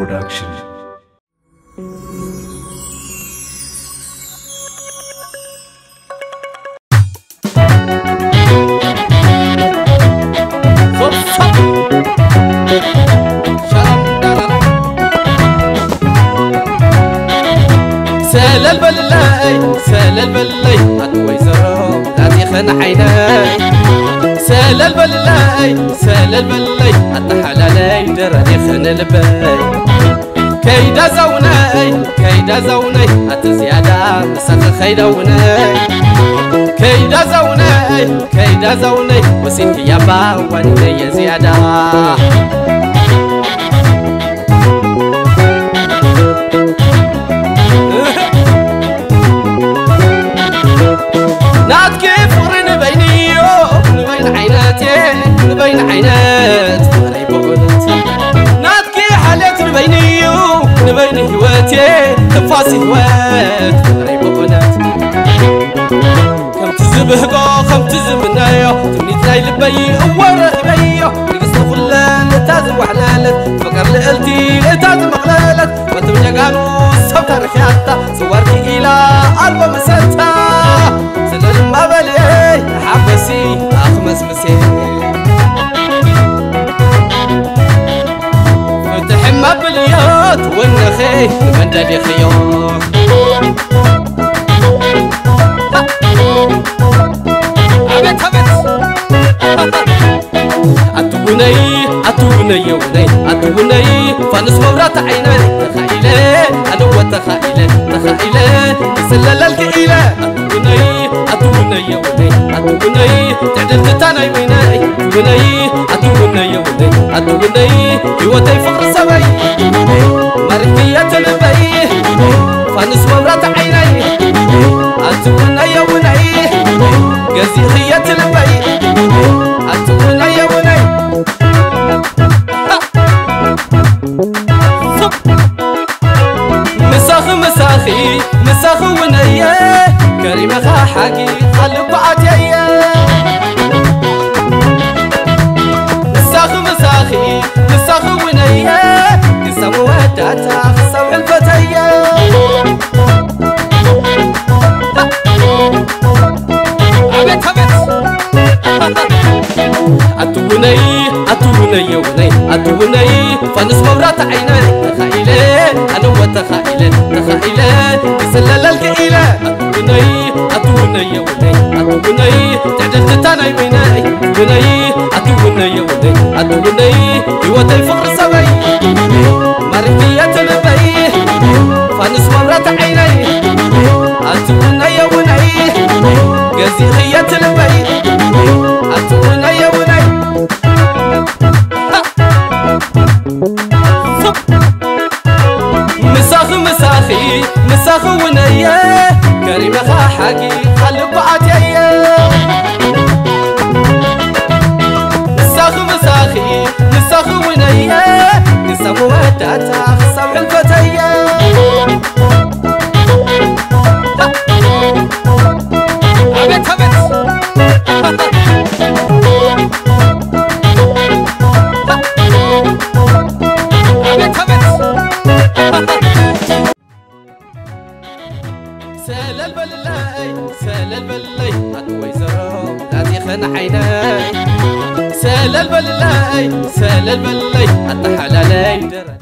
Production. سال البلاي أدوي زرو غادي خن عيناي سال البلاي أتحلالي دراني خن الباي كيدا زوناي أتزيادة مسخ خيدوناي كيدا زوناي وسين يابا واني زيادة نبين عينات فقري بعدت ناتكي حالات نبينيو نبين هواتي تفاصي هوات فقري بعدت كم تزبهقو كم تزبنايو تمنيت لاي لبي أور غبيو نقصنا خلان تازم وحلالت فقر لقلتي تازم مغلالت وتمنيا قانو الصوت رخياتا صورتي إلى ألبا مسلتا سلل ما بلي حبسي أخمس مسي ما باليات والنخي من دالي خيار عبت أتوني فانس مورات عيني تخيلة أنا وتخيلة سلل الكئيلة أتوني تعدل تتاني ويناي أتوني هوتي فقر سوي مرفية البي فانس مورات عيني أتوني وناي قزيخية البي أتوني وناي مساخ وناي كريمة خا حقي خلق عتيا مساخ ونايا قسم وداتا خصم الفتيا عبت أتوني فانس مورات عيني تخيلة أنا وتخيلة تسلل الكئيلة أتوني تعدل تتاني ويناي أتوني هوتي فقر سوي مرفية البي فانس مورات عيني أتوني وناي قزيخية البي أتوني وناي مساخ ونايا كريمة خا حقي خلق عتيا مساخ ونايا قسم وداتا خصم الفتيا عبت سال البلاي أدوي زرو غادي خن عيناي سال البلاي أتحلالي دراني